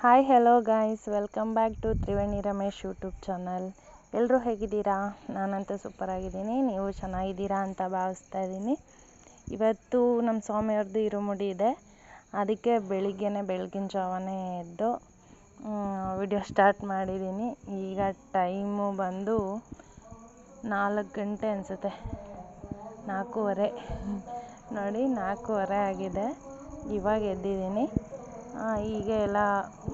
Hi hello guys, welcome back to Triveni Ramesh YouTube channel. ಎಲ್ಲರೂ ಹೇಗಿದ್ದೀರಾ? ನಾನಂತೂ ಸೂಪರ್ ಆಗಿದ್ದೀನಿ. ನೀವು ಚೆನ್ನಾಗಿದ್ದೀರಾ ಅಂತ ಭಾವಿಸ್ತಾ ಇದ್ದೀನಿ. ಇವತ್ತು ನಮ್ಮ ಸ್ವಾಮಿಯವ್ರದ್ದು ಇರುಮುಡಿ ಇದೆ. ಅದಕ್ಕೆ ಬೆಳಗಿನ ಜಾವನೇ ಎದ್ದು ವಿಡಿಯೋ ಸ್ಟಾರ್ಟ್ ಮಾಡಿದ್ದೀನಿ. ಈಗ ಟೈಮು ಬಂದು 4 ಗಂಟೆ ಅನಿಸುತ್ತೆ, 4:15 ನೋಡಿ, 4:15 ಆಗಿದೆ. ಇವಾಗ ಎದ್ದಿದ್ದೀನಿ. ಈಗ ಎಲ್ಲ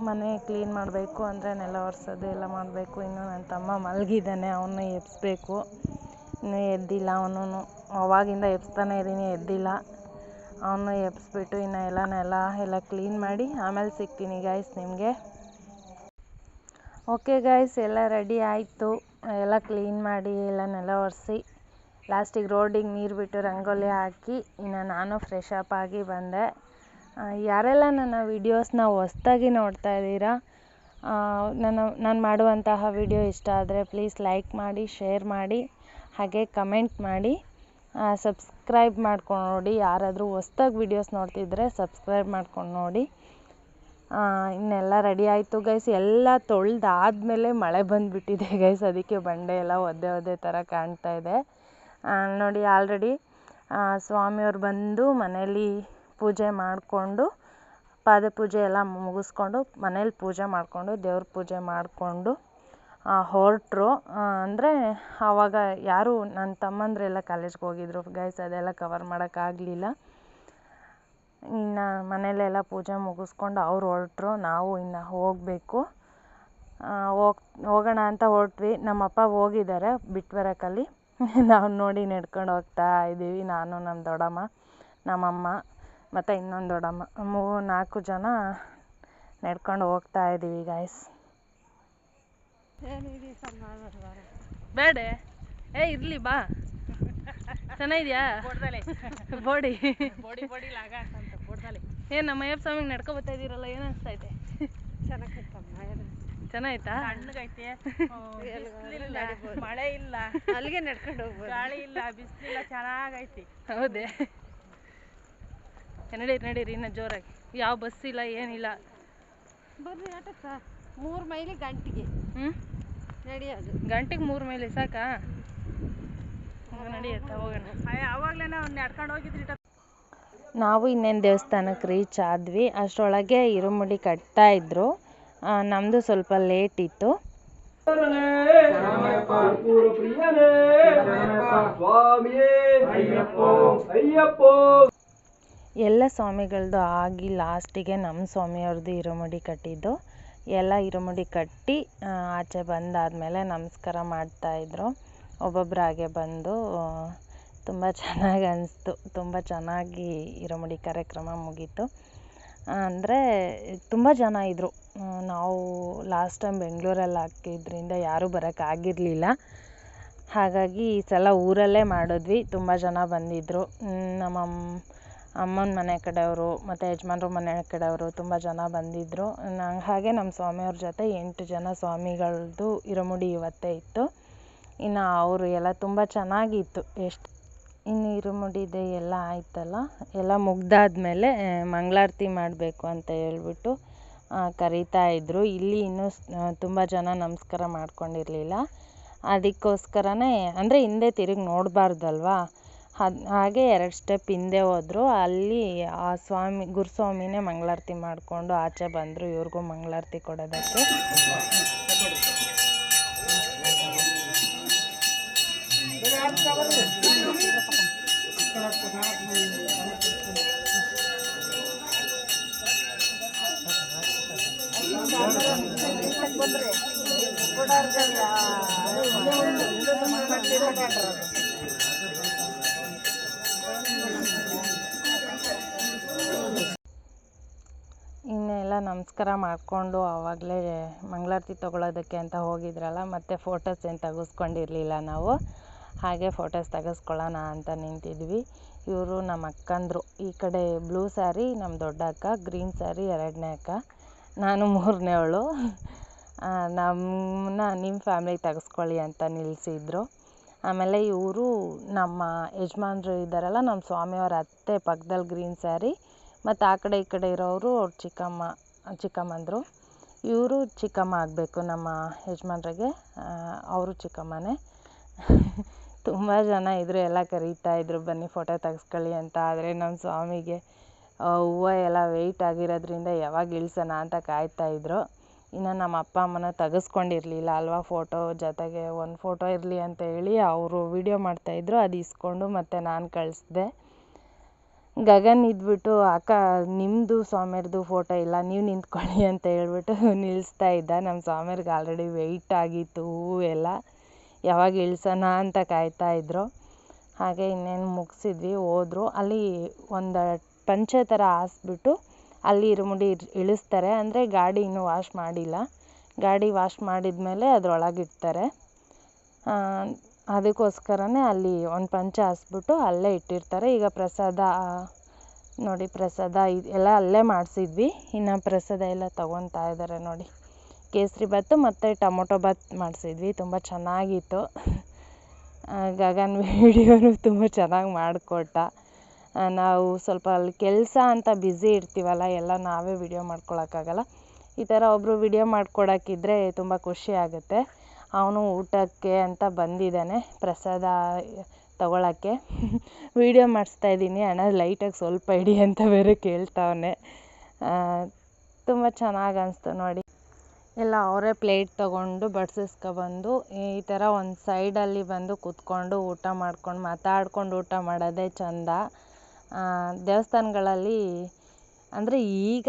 ಮನೆ ಕ್ಲೀನ್ ಮಾಡಬೇಕು, ಅಂದರೆ ನೆಲ ಒರೆಸೋದು ಎಲ್ಲ ಮಾಡಬೇಕು. ಇನ್ನು ನನ್ನ ತಮ್ಮ ಮಲಗಿದ್ದಾನೆ, ಅವನ್ನ ಎಬ್ಬಿಸ್ಬೇಕು. ಇನ್ನೂ ಎದ್ದಿಲ್ಲ ಅವನು. ಅವಾಗಿಂದ ಎಬ್ಬಿಸ್ತಾನೆ ಇದ್ದೀನಿ, ಎದ್ದಿಲ್ಲ. ಅವನು ಎಬ್ಬಿಸ್ಬಿಟ್ಟು ಇನ್ನು ಎಲ್ಲ ಕ್ಲೀನ್ ಮಾಡಿ ಆಮೇಲೆ ಸಿಗ್ತೀನಿ ಗಾಯ್ಸ್ ನಿಮಗೆ. ಓಕೆ ಗಾಯ್ಸ್, ಎಲ್ಲ ರೆಡಿ ಆಯಿತು. ಎಲ್ಲ ಕ್ಲೀನ್ ಮಾಡಿ ಎಲ್ಲ ನೆಲ ಒರೆಸಿ ಲಾಸ್ಟಿಗೆ ರೋಡಿಗೆ ನೀರು ಬಿಟ್ಟು ರಂಗೋಲಿ ಹಾಕಿ ಇನ್ನು ನಾನು ಫ್ರೆಶ್ ಅಪ್ ಆಗಿ ಬಂದೆ. ಯಾರೆಲ್ಲ ನನ್ನ ವೀಡಿಯೋಸ್ನ ಹೊಸ್ದಾಗಿ ನೋಡ್ತಾ ಇದ್ದೀರಾ, ನಾನು ಮಾಡುವಂತಹ ವಿಡಿಯೋ ಇಷ್ಟ ಆದರೆ ಪ್ಲೀಸ್ ಲೈಕ್ ಮಾಡಿ, ಶೇರ್ ಮಾಡಿ, ಹಾಗೆ ಕಮೆಂಟ್ ಮಾಡಿ, ಸಬ್ಸ್ಕ್ರೈಬ್ ಮಾಡ್ಕೊಂಡು ನೋಡಿ. ಯಾರಾದರೂ ಹೊಸ್ದಾಗಿ ವೀಡಿಯೋಸ್ ನೋಡ್ತಿದ್ರೆ ಸಬ್ಸ್ಕ್ರೈಬ್ ಮಾಡ್ಕೊಂಡು ನೋಡಿ. ಇನ್ನೆಲ್ಲ ರೆಡಿ ಆಯಿತು ಗೈಸ್. ಎಲ್ಲ ತೊಳೆದಾದ್ಮೇಲೆ ಮಳೆ ಬಂದುಬಿಟ್ಟಿದೆ ಗೈಸ್, ಅದಕ್ಕೆ ಬಂಡೆ ಎಲ್ಲ ಒದ್ದೆ ಥರ ಕಾಣ್ತಾ ಇದೆ ನೋಡಿ. ಆಲ್ರೆಡಿ ಸ್ವಾಮಿಯವ್ರು ಬಂದು ಮನೇಲಿ ಪೂಜೆ ಮಾಡಿಕೊಂಡು, ಪಾದ ಪೂಜೆ ಎಲ್ಲ ಮುಗಿಸ್ಕೊಂಡು, ಮನೇಲಿ ಪೂಜೆ ಮಾಡಿಕೊಂಡು, ದೇವ್ರ ಪೂಜೆ ಮಾಡಿಕೊಂಡು ಹೊರಟರು. ಅಂದರೆ ಆವಾಗ ಯಾರು ನನ್ನ ತಮ್ಮಂದ್ರೆಲ್ಲ ಕಾಲೇಜ್ಗೆ ಹೋಗಿದ್ರು ಗೈಸ್, ಅದೆಲ್ಲ ಕವರ್ ಮಾಡೋಕ್ಕಾಗಲಿಲ್ಲ. ಇನ್ನು ಮನೆಯಲ್ಲೆಲ್ಲ ಪೂಜೆ ಮುಗಿಸ್ಕೊಂಡು ಅವ್ರು ಹೊರಟರು. ನಾವು ಇನ್ನು ಹೋಗಬೇಕು. ಹೋಗೋಣ ಅಂತ ಹೊರಟ್ವಿ. ನಮ್ಮಪ್ಪ ಹೋಗಿದ್ದಾರೆ ಬಿಟ್ಟು ಬರೋಕ್ಕಲ್ಲಿ. ನಾವು ನೋಡಿ ನಡ್ಕೊಂಡು ಹೋಗ್ತಾ ಇದ್ದೀವಿ. ನಾನು, ನಮ್ಮ ದೊಡ್ಡಮ್ಮ, ನಮ್ಮಮ್ಮ ಮತ್ತು ಇನ್ನೊಂದು ದೊಡ್ಡಮ್ಮ, 4 ಜನ ನಡ್ಕೊಂಡು ಹೋಗ್ತಾ ಇದ್ದೀವಿ ಗಾಯ್ಸ್. ಬೇಡ ಇರಲಿ ಬಾ, ಚೆನ್ನಾಗಿದ್ಯಾ ಬೋಡಿ? ಏನು ನಮ್ಮ ಅಯ್ಯಪ್ಪ ಸ್ವಾಮಿಗೆ ನಡ್ಕೊ ಬರ್ತಾ ಇದ್ದೀರಲ್ಲ, ಏನು ಅನಿಸ್ತೈತೆ? ಚೆನ್ನಾಯ್ತಾ? ಮಳೆ ಇಲ್ಲ, ಅಲ್ಲಿಗೆ ನಡ್ಕೊಂಡು ಹೋಗ್ಬೋದು. ಗಾಳಿ ಇಲ್ಲ, ಬಿಸಿಲಿಲ್ಲ, ಚೆನ್ನಾಗೈತಿ. ಹೌದೇ? ನಡೀರಿ ಇನ್ನು ಜೋರಾಗಿ. ಯಾವ ಬಸ್ ಇಲ್ಲ, ಏನಿಲ್ಲ. ಬರ್ರಿ ಆಟಕ್ಕ 3 ಮೈಲಿ ಗಂಟೆಗೆ ನಡೆಯೋದು. ಗಂಟೆಗೆ 3 ಮೈಲಿ ಸಾಕಾ? ನಡೆಯುತ್ತಾ, ಹೋಗೋಣ. ಅವಾಗಲೇ ನಾವು ನಡ್ಕೊಂಡು ಹೋಗಿದ್ರಿ. ನಾವು ಇನ್ನೇನು ದೇವಸ್ಥಾನಕ್ಕೆ ರೀಚ್ ಆದ್ವಿ. ಅಷ್ಟರೊಳಗೆ ಇರುಮುಡಿ ಕಟ್ತಾ ಇದ್ರು. ನಮ್ಮದು ಸ್ವಲ್ಪ ಲೇಟ್ ಇತ್ತು. ಎಲ್ಲ ಸ್ವಾಮಿಗಳದ್ದು ಆಗಿ ಲಾಸ್ಟಿಗೆ ನಮ್ಮ ಸ್ವಾಮಿಯವ್ರದ್ದು ಇರುಮುಡಿ ಕಟ್ಟಿದ್ದು. ಎಲ್ಲ ಇರುಮುಡಿ ಕಟ್ಟಿ ಆಚೆ ಬಂದಾದಮೇಲೆ ನಮಸ್ಕಾರ ಮಾಡ್ತಾಯಿದ್ರು. ಒಬ್ಬೊಬ್ಬರಾಗೆ ಬಂದು ತುಂಬ ಚೆನ್ನಾಗಿ ಅನಿಸ್ತು. ತುಂಬ ಚೆನ್ನಾಗಿ ಇರುಮುಡಿ ಕಾರ್ಯಕ್ರಮ ಮುಗೀತು. ಅಂದರೆ ತುಂಬ ಜನ ಇದ್ದರು. ನಾವು ಲಾಸ್ಟ್ ಟೈಮ್ ಬೆಂಗಳೂರಲ್ಲಿ ಹಾಕಿದ್ರಿಂದ ಯಾರೂ ಬರೋಕ್ಕಾಗಿರಲಿಲ್ಲ. ಹಾಗಾಗಿ ಈ ಸಲ ಊರಲ್ಲೇ ಮಾಡಿದ್ವಿ. ತುಂಬ ಜನ ಬಂದಿದ್ದರು. ನಮ್ಮ ಅಮ್ಮನ ಮನೆ ಕಡೆಯವರು ಮತ್ತು ಯಜಮಾನ್ರ ಮನೆ ಕಡೆಯವರು ತುಂಬ ಜನ ಬಂದಿದ್ದರು. ಹಾಗೆ ನಮ್ಮ ಸ್ವಾಮಿಯವ್ರ ಜೊತೆ 8 ಜನ ಸ್ವಾಮಿಗಳದ್ದು ಇರುಮುಡಿ ಇವತ್ತೇ ಇತ್ತು. ಇನ್ನು ಅವರು ಎಲ್ಲ ತುಂಬ ಚೆನ್ನಾಗಿತ್ತು. ಇನ್ನು ಇರುಮುಡಿದೆ ಎಲ್ಲ ಆಯ್ತಲ್ಲ, ಎಲ್ಲ ಮುಗ್ದಾದ್ಮೇಲೆ ಮಂಗಳಾರತಿ ಮಾಡಬೇಕು ಅಂತ ಹೇಳ್ಬಿಟ್ಟು ಕರೀತಾ ಇದ್ದರು. ಇಲ್ಲಿ ಇನ್ನೂ ತುಂಬ ಜನ ನಮಸ್ಕಾರ ಮಾಡ್ಕೊಂಡಿರಲಿಲ್ಲ. ಅದಕ್ಕೋಸ್ಕರನೇ, ಅಂದರೆ ಹಿಂದೆ ತಿರುಗಿ ನೋಡಬಾರ್ದಲ್ವಾ, ಹಾಗೆ 2 ಸ್ಟೆಪ್ ಹಿಂದೆ ಹೋದರು. ಅಲ್ಲಿ ಆ ಗುರುಸ್ವಾಮಿನೇ ಮಂಗಳಾರತಿ ಮಾಡಿಕೊಂಡು ಆಚೆ ಬಂದರು ಇವ್ರಿಗೂ ಮಂಗಳಾರತಿ ಕೊಡೋದಕ್ಕೆ. ಇನ್ನೆಲ್ಲ ನಮಸ್ಕಾರ ಮಾಡಿಕೊಂಡು ಆವಾಗಲೇ ಮಂಗಳಾರತಿ ತೊಗೊಳೋದಕ್ಕೆ ಅಂತ ಹೋಗಿದ್ರಲ್ಲ, ಮತ್ತು ಫೋಟೋಸ್ ಏನು ತೆಗೆಸ್ಕೊಂಡಿರಲಿಲ್ಲ ನಾವು. ಹಾಗೆ ಫೋಟೋಸ್ ತೆಗೆಸ್ಕೊಳ್ಳೋಣ ಅಂತ ನಿಂತಿದ್ವಿ. ಇವರು ನಮ್ಮ ಅಕ್ಕಂದರು. ಈ ಕಡೆ ಬ್ಲೂ ಸ್ಯಾರಿ ನಮ್ಮ ದೊಡ್ಡ ಅಕ್ಕ, ಗ್ರೀನ್ ಸ್ಯಾರಿ 2ನೇ ಅಕ್ಕ, ನಾನು 3ನೇವಳು. ನಮ್ಮನ್ನ ನಿಮ್ಮ ಫ್ಯಾಮ್ಲಿಗೆ ತೆಗೆಸ್ಕೊಳ್ಳಿ ಅಂತ ನಿಲ್ಲಿಸಿದ್ರು. ಆಮೇಲೆ ಇವರು ನಮ್ಮ ಯಜಮಾನ್ರು ಇದ್ದಾರಲ್ಲ, ನಮ್ಮ ಸ್ವಾಮಿಯವರ ಅತ್ತೆ ಪಕ್ಕದಲ್ಲಿ ಗ್ರೀನ್ ಸ್ಯಾರಿ, ಮತ್ತು ಆ ಕಡೆ ಈ ಕಡೆ ಇರೋರು ಅವ್ರ ಚಿಕ್ಕಮ್ಮಂದರು. ಇವರು ಚಿಕ್ಕಮ್ಮ ಆಗಬೇಕು ನಮ್ಮ ಯಜಮಾನ್ರಿಗೆ, ಅವರು ಚಿಕ್ಕಮ್ಮನೇ. ತುಂಬ ಜನ ಇದ್ದರು, ಎಲ್ಲ ಕರೀತಾಯಿದ್ರು ಬನ್ನಿ ಫೋಟೋ ತೆಗೆಸ್ಕೊಳ್ಳಿ ಅಂತ. ಆದರೆ ನಮ್ಮ ಸ್ವಾಮಿಗೆ ಹೂವು ಎಲ್ಲ ವೆಯ್ಟ್ ಆಗಿರೋದ್ರಿಂದ ಯಾವಾಗ ಇಳಿಸೋಣ ಅಂತ ಕಾಯ್ತಾಯಿದ್ರು. ಇನ್ನು ನಮ್ಮ ಅಪ್ಪ ಅಮ್ಮನ ತೆಗೆಸ್ಕೊಂಡಿರಲಿಲ್ಲ ಅಲ್ವಾ ಫೋಟೋ, ಜೊತೆಗೆ ಒಂದು ಫೋಟೋ ಇರಲಿ ಅಂತ ಹೇಳಿ ಅವರು ವೀಡಿಯೋ ಮಾಡ್ತಾಯಿದ್ರು. ಅದು ಇಸ್ಕೊಂಡು ಮತ್ತು ನಾನು ಕಳಿಸ್ದೆ. ಗಗನ್ ಇದ್ಬಿಟ್ಟು ಅಕ್ಕ ನಿಮ್ಮದು ಸ್ವಾಮಿಯರ್ದು ಫೋಟೋ ಇಲ್ಲ, ನೀವು ನಿಂತ್ಕೊಳ್ಳಿ ಅಂತ ಹೇಳ್ಬಿಟ್ಟು ನಿಲ್ಲಿಸ್ತಾ ಇದ್ದ. ನಮ್ಮ ಸ್ವಾಮಿಯರ್ಗೆ ಆಲ್ರೆಡಿ ವೆಯ್ಟ್ ಆಗಿತ್ತು ಹೂವು ಎಲ್ಲ, ಯಾವಾಗ ಇಳಿಸೋಣ ಅಂತ ಕಾಯ್ತಾಯಿದ್ರು. ಹಾಗೆ ಇನ್ನೇನು ಮುಗಿಸಿದ್ವಿ, ಹೋದ್ರು. ಅಲ್ಲಿ ಒಂದು ಪಂಚೆ ಥರ ಹಾಸ್ಬಿಟ್ಟು ಅಲ್ಲಿ ಇರುಮುಡಿ ಇಳಿಸ್ತಾರೆ. ಅಂದರೆ ಗಾಡಿ ಇನ್ನೂ ವಾಶ್ ಮಾಡಿಲ್ಲ, ಗಾಡಿ ವಾಶ್ ಮಾಡಿದ್ಮೇಲೆ ಅದರೊಳಗಿಡ್ತಾರೆ. ಅದಕ್ಕೋಸ್ಕರನೇ ಅಲ್ಲಿ ಒಂದು ಪಂಚೆ ಹಾಸ್ಬಿಟ್ಟು ಅಲ್ಲೇ ಇಟ್ಟಿರ್ತಾರೆ. ಈಗ ಪ್ರಸಾದ ನೋಡಿ, ಪ್ರಸಾದ ಎಲ್ಲ ಅಲ್ಲೇ ಮಾಡಿಸಿದ್ವಿ. ಇನ್ನು ಪ್ರಸಾದ ಎಲ್ಲ ತೊಗೊತಾ ಇದ್ದಾರೆ ನೋಡಿ. ಕೇಸರಿ ಬಾತು ಮತ್ತು ಟೊಮೊಟೊ ಬಾತ್ ಮಾಡಿಸಿದ್ವಿ, ತುಂಬ ಚೆನ್ನಾಗಿತ್ತು. ಗಗನ್ ವೀಡಿಯೋನು ತುಂಬ ಚೆನ್ನಾಗಿ ಮಾಡಿಕೊಟ್ಟ. ನಾವು ಸ್ವಲ್ಪ ಅಲ್ಲಿ ಕೆಲಸ ಅಂತ ಬ್ಯುಸಿ ಇರ್ತೀವಲ್ಲ, ಎಲ್ಲ ನಾವೇ ವಿಡಿಯೋ ಮಾಡ್ಕೊಳಕ್ಕಾಗಲ್ಲ. ಈ ಥರ ಒಬ್ಬರು ವಿಡಿಯೋ ಮಾಡ್ಕೊಡೋಕ್ಕಿದ್ರೆ ತುಂಬ ಖುಷಿ ಆಗುತ್ತೆ. ಅವನು ಊಟಕ್ಕೆ ಅಂತ ಬಂದಿದ್ದಾನೆ ಪ್ರಸಾದ ತಗೊಳ್ಳೋಕ್ಕೆ. ವೀಡಿಯೋ ಮಾಡಿಸ್ತಾಯಿದ್ದೀನಿ ಅಣ್ಣ ಲೈಟಾಗಿ ಸ್ವಲ್ಪ ಇಡಿ ಅಂತ ಬೇರೆ ಕೇಳ್ತಾವನೆ. ತುಂಬ ಚೆನ್ನಾಗಿ ಅನಿಸ್ತು ನೋಡಿ. ಎಲ್ಲ ಅವರೇ ಪ್ಲೇಟ್ ತೊಗೊಂಡು ಬಡ್ಸಿಸ್ಕೊಬಂದು ಈ ಥರ ಒಂದು ಸೈಡಲ್ಲಿ ಬಂದು ಕೂತ್ಕೊಂಡು ಊಟ ಮಾಡ್ಕೊಂಡು ಮಾತಾಡ್ಕೊಂಡು ಊಟ ಮಾಡೋದೇ ಚೆಂದ. ದೇವಸ್ಥಾನಗಳಲ್ಲಿ ಅಂದರೆ ಈಗ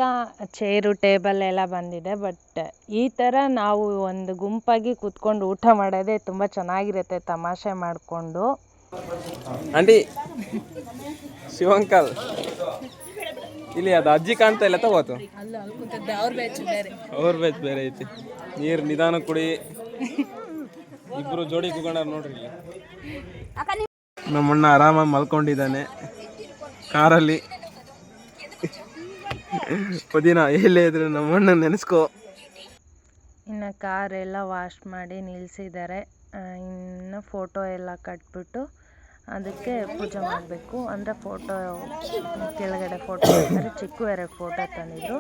ಚೇರು ಟೇಬಲ್ ಎಲ್ಲ ಬಂದಿದೆ, ಬಟ್ ಈ ಥರ ನಾವು ಒಂದು ಗುಂಪಾಗಿ ಕೂತ್ಕೊಂಡು ಊಟ ಮಾಡೋದೇ ತುಂಬ ಚೆನ್ನಾಗಿರುತ್ತೆ, ತಮಾಷೆ ಮಾಡಿಕೊಂಡು. ಆಂಟಿ ಶಿವಂಕಲ್ ಇಲ್ಲಿ ಅದು ಅಜ್ಜಿ ಕಾಣ್ತಾ ಇಲ್ಲ ತಗೋತು, ಅವ್ರ ಬ್ಯಾಚ್ ಬೇರೆ ಐತಿ. ನೀರು ನಿಧಾನ ಕುಡಿ, ಇಬ್ರು ಜೋಡಿ ಕುಗೊಂಡ ನೋಡ್ರಿ. ನಮ್ಮಣ್ಣ ಆರಾಮಾಗಿ ಮಲ್ಕೊಂಡಿದ್ದಾನೆ ಕಾರಲ್ಲಿ. ಪುದೀನ ಎಲ್ಲೇ ಇದ್ರು ನಮ್ಮಣ್ಣ ನೆನೆಸ್ಕೋ. ಇನ್ನು ಕಾರೆಲ್ಲ ವಾಶ್ ಮಾಡಿ ನಿಲ್ಲಿಸಿದ್ದಾರೆ. ಇನ್ನು ಫೋಟೋ ಎಲ್ಲ ಕಟ್ಬಿಟ್ಟು ಅದಕ್ಕೆ ಪೂಜೆ ಮಾಡಬೇಕು. ಅಂದರೆ ಫೋಟೋ ಕೆಳಗಡೆ ಫೋಟೋ ಇರ್ತಾರೆ, ಚಿಕ್ಕ 2 ಫೋಟೋ ತಂದಿದ್ರು,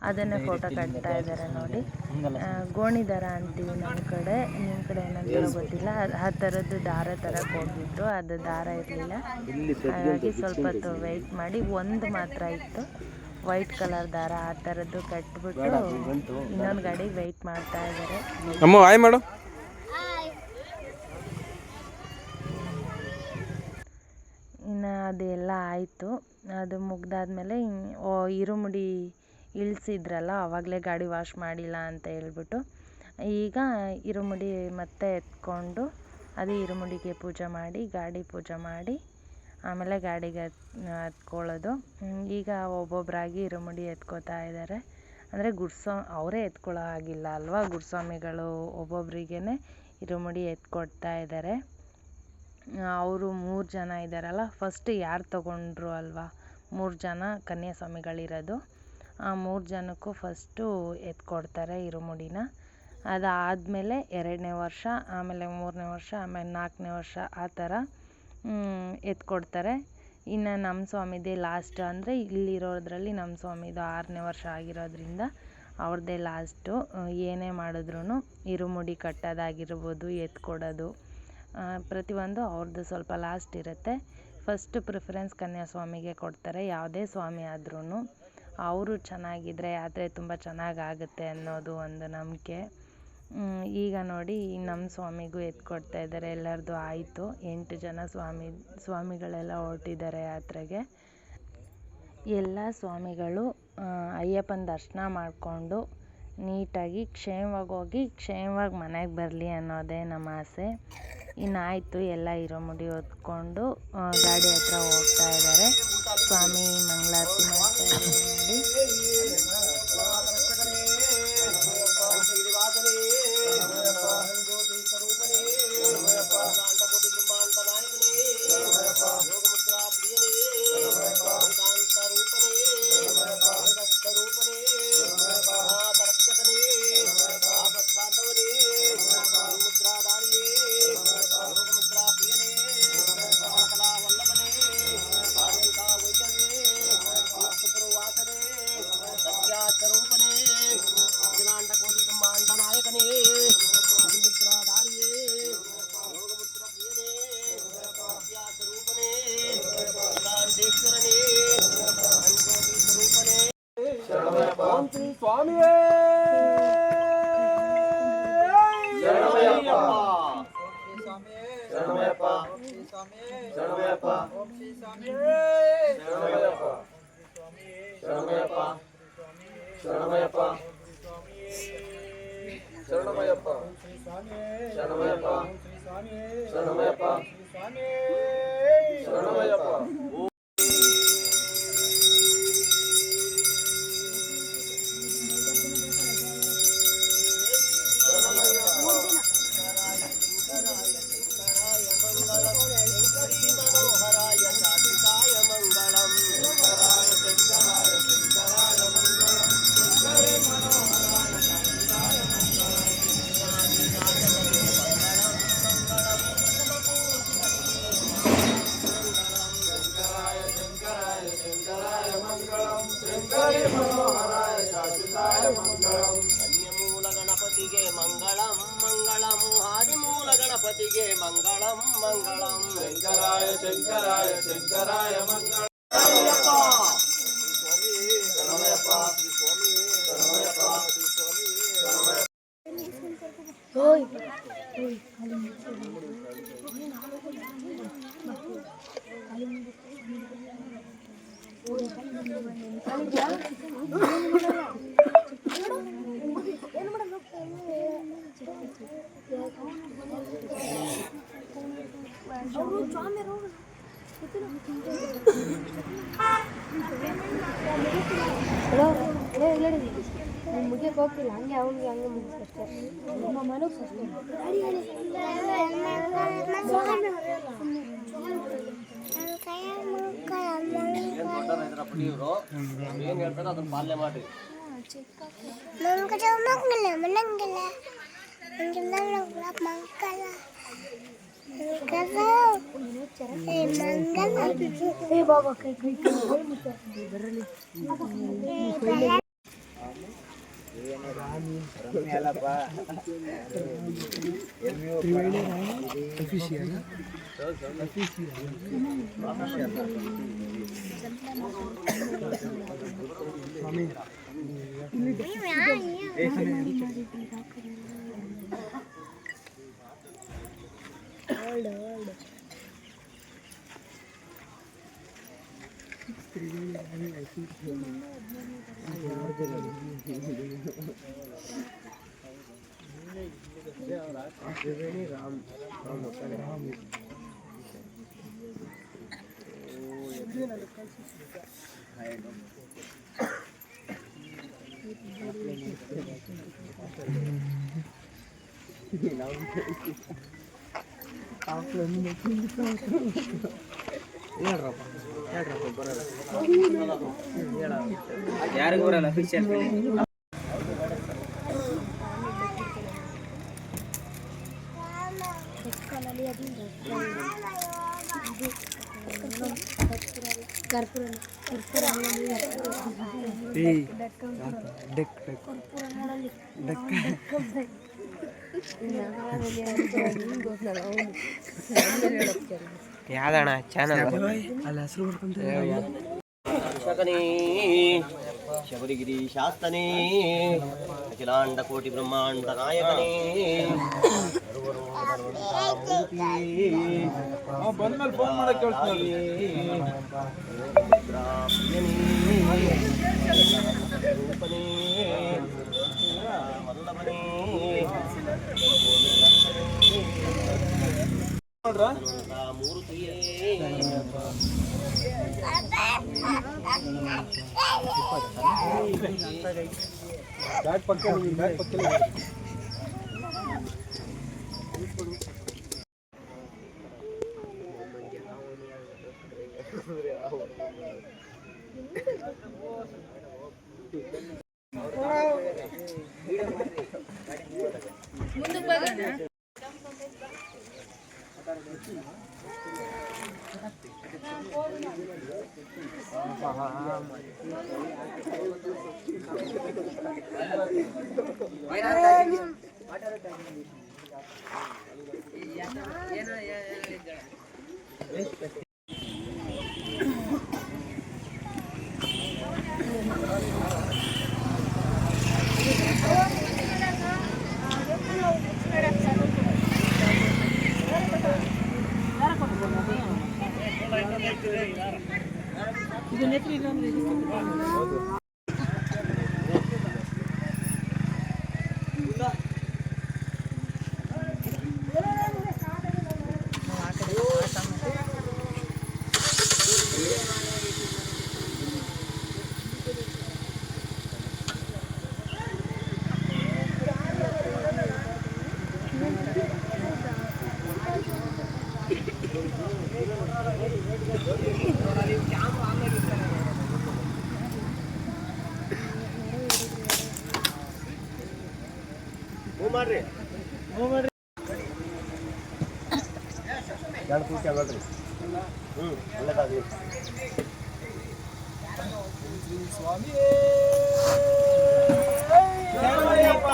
ಅದನ್ನೇ ಫೋಟೋ ಕಟ್ತಾ ಇದ್ದಾರೆ ನೋಡಿ. ಗೋಣಿ ದಾರ ಅಂತೀವಿ ನಮ್ಮ ಕಡೆ, ನಿಮ್ಮ ಕಡೆ ಏನಂತ ಗೊತ್ತಿಲ್ಲ. ಆ ಥರದ್ದು ದಾರ ತರಕ್ಕೆ ಹೋಗಿದ್ರು, ಅದು ದಾರ ಇರಲಿಲ್ಲ. ಹಾಗಾಗಿ ಸ್ವಲ್ಪ ಹೊತ್ತು ವೆಯ್ಟ್ ಮಾಡಿ, ಒಂದು ಮಾತ್ರ ಇತ್ತು ವೈಟ್ ಕಲರ್ ದಾರ, ಆ ಥರದ್ದು ಕಟ್ಬಿಟ್ಟು ಇನ್ನೊಂದು ಗಾಡಿಗೆ ವೆಯ್ಟ್ ಮಾಡ್ತಾ ಇದ್ದಾರೆ. ಅಮ್ಮ ಹಾಯ್ ಮಾಡು. ಇನ್ನು ಅದೆಲ್ಲ ಆಯಿತು. ಅದು ಮುಗ್ದಾದ್ಮೇಲೆ ಇರುಮುಡಿ ಇಳಿಸಿದ್ರಲ್ಲ, ಆವಾಗಲೇ ಗಾಡಿ ವಾಶ್ ಮಾಡಿಲ್ಲ ಅಂತ ಹೇಳ್ಬಿಟ್ಟು ಈಗ ಇರುಮುಡಿ ಮತ್ತೆ ಎತ್ಕೊಂಡು ಅದು ಇರುಮುಡಿಗೆ ಪೂಜೆ ಮಾಡಿ, ಗಾಡಿ ಪೂಜೆ ಮಾಡಿ ಆಮೇಲೆ ಗಾಡಿಗೆ ಎತ್ಕೊಳ್ಳೋದು. ಈಗ ಒಬ್ಬೊಬ್ಬರಾಗಿ ಇರುಮುಡಿ ಎತ್ಕೋತಾ ಇದ್ದಾರೆ. ಅಂದರೆ ಅವರೇ ಎತ್ಕೊಳ್ಳೋ ಆಗಿಲ್ಲ ಅಲ್ವಾ, ಗುರುಸ್ವಾಮಿಗಳು ಒಬ್ಬೊಬ್ರಿಗೇ ಇರುಮುಡಿ ಎತ್ಕೊಡ್ತಾ ಇದ್ದಾರೆ. ಅವರು 3 ಜನ ಇದ್ದಾರಲ್ಲ, ಫಸ್ಟ್ ಯಾರು ತಗೊಂಡ್ರು ಅಲ್ವಾ, 3 ಜನ ಕನ್ಯಾಸ್ವಾಮಿಗಳಿರೋದು. ಆ 3 ಜನಕ್ಕೂ ಫಸ್ಟು ಎತ್ಕೊಡ್ತಾರೆ ಇರುಮುಡಿನ. ಅದಾದಮೇಲೆ 2ನೇ ವರ್ಷ, ಆಮೇಲೆ 3ನೇ ವರ್ಷ, ಆಮೇಲೆ 4ನೇ ವರ್ಷ, ಆ ಥರ ಎತ್ಕೊಡ್ತಾರೆ. ಇನ್ನು ನಮ್ಮ ಸ್ವಾಮಿದೇ ಲಾಸ್ಟ್, ಅಂದರೆ ಇಲ್ಲಿರೋದ್ರಲ್ಲಿ ನಮ್ಮ ಸ್ವಾಮಿದು 6ನೇ ವರ್ಷ ಆಗಿರೋದ್ರಿಂದ ಅವ್ರದ್ದೇ ಲಾಸ್ಟು. ಏನೇ ಮಾಡಿದ್ರೂ ಇರುಮುಡಿ ಕಟ್ಟೋದಾಗಿರ್ಬೋದು, ಎತ್ಕೊಡೋದು ಪ್ರತಿಯೊಂದು ಅವ್ರದ್ದು ಸ್ವಲ್ಪ ಲಾಸ್ಟ್ ಇರುತ್ತೆ. ಫಸ್ಟ್ ಪ್ರಿಫರೆನ್ಸ್ ಕನ್ಯಾಸ್ವಾಮಿಗೆ ಕೊಡ್ತಾರೆ, ಯಾವುದೇ ಸ್ವಾಮಿ ಆದ್ರೂ. ಅವರು ಚೆನ್ನಾಗಿದ್ದರೆ ಯಾತ್ರೆ ತುಂಬ ಚೆನ್ನಾಗಾಗುತ್ತೆ ಅನ್ನೋದು ಒಂದು ನಂಬಿಕೆ. ಈಗ ನೋಡಿ ನಮ್ಮ ಸ್ವಾಮಿಗೂ ಎತ್ಕೊಡ್ತಾ ಇದ್ದಾರೆ. ಎಲ್ಲರದ್ದು ಆಯಿತು, 8 ಜನ ಸ್ವಾಮಿಗಳೆಲ್ಲ ಹೊರಟಿದ್ದಾರೆ ಯಾತ್ರೆಗೆ. ಎಲ್ಲ ಸ್ವಾಮಿಗಳು ಅಯ್ಯಪ್ಪನ ದರ್ಶನ ಮಾಡಿಕೊಂಡು ನೀಟಾಗಿ ಕ್ಷೇಮವಾಗಿ ಹೋಗಿ ಕ್ಷೇಮವಾಗಿ ಮನೆಗೆ ಬರಲಿ ಅನ್ನೋದೇ ನಮ್ಮ ಆಸೆ. ಇನ್ನಾಯಿತು, ಎಲ್ಲ ಇರುಮುಡಿ ಹೊತ್ಕೊಂಡು ಗಾಡಿ ಹತ್ರ ಹೋಗ್ತಾ ಇದ್ದಾರೆ. ಸ್ವಾಮಿ ಮಂಗಳಾರತಿ ಮಾಡ್ತಾ ಇದ್ದಾರೆ ನೋಡಿ. ಸ್ವಾಮಿಯೇ ಶರಣಮಯ್ಯಪ್ಪ ಶರಣಮಯ್ಯಪ್ಪ ಶರಣಮಯ್ಯಪ್ಪ ಶರಣಮಯ್ಯಪ್ಪ ಶರಣಮಯ್ಯಪ್ಪ ಶರಣಮಯ್ಯಪ್ಪ ಶರಣಮಯ್ಯಪ್ಪ ಶರಣಮಯ್ಯಪ್ಪ ಶರಣಮಯ್ಯಪ್ಪ ಧನ್ಯಮೂಲ ಗಣಪತಿಗೆ ಮಂಗಳಂ ಮಂಗಳಂ ಆದಿಮೂಲ ಗಣಪತಿಗೆ ಮಂಗಳಂ ಮಂಗಳಂ ಶಂಕರಾಯ ಶಂಕರಾಯ ಶಂಕರಾಯ ಮಂಗಳ ಶರಣಮಯ್ಯಪ್ಪ ಶರಣಮಯ್ಯಪ್ಪ ಮುಗಿಯಕ್ಕೆ ಹೋಗ್ತಿಲ್ಲ ಹಂಗೆ ಅವನಿಗೆ ಹಂಗೆ ಮುಗಿಸ್ಕಷ್ಟೇ ನಮ್ಮ ಮನಸ್ಸು ಇವರು ಏನ್ ಹೇಳ್ತಾರೋ ಅದನ್ನ ಪಾಲನೆ ಮಾಡಿ ಬಾಬಾ ಕೈ ಕೈ ಕೈ ಬರಲಿ ಯಾರಿಗೂ ಬರಲ್ಲ ಫಿಕ್ಸರ್ ಯಾವ್ದಣ್ಣ ಚಾನಲ್ ಅಲ್ಲ ಹೆಸರು ಬರ್ಕೊಂತ ಶಬರಿಗಿರಿ ಶಾಸ್ತನೇ ಅಖಿಲಾಂಡ ಕೋಟಿ ಬ್ರಹ್ಮಾಂಡ ನಾಯಕನೇ ಬಂದ್ಮೇಲೆ ಫೋನ್ ಮಾಡಕ್ಕೆ ಕೇಳ್ತೀನಿ ರೂಪನೇ ವಲ್ಲಭನೇ ಮೂರ್ತಿಯೇ ಬ್ಯಾಗ್ ಪಕ್ಕ ಬ್ಯಾಗ್ ಪಕ್ಕ ಒಳ್ಳೆದಾಗಲಿ. ಶರಣಯ್ಯಪ್ಪ